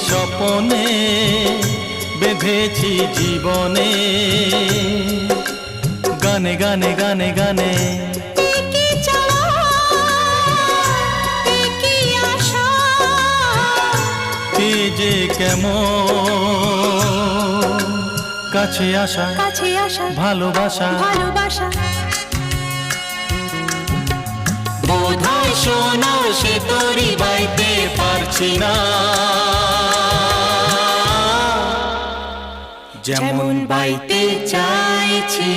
স্বপনে বেঁধেছি জীবনে, গানে গানে গানে গানে কে যে কেমন কাছে আসা ভালোবাসা বোধহয় শোনো সে তোরই বাইতে পারছি না, যেমন বাইতে চাইছি।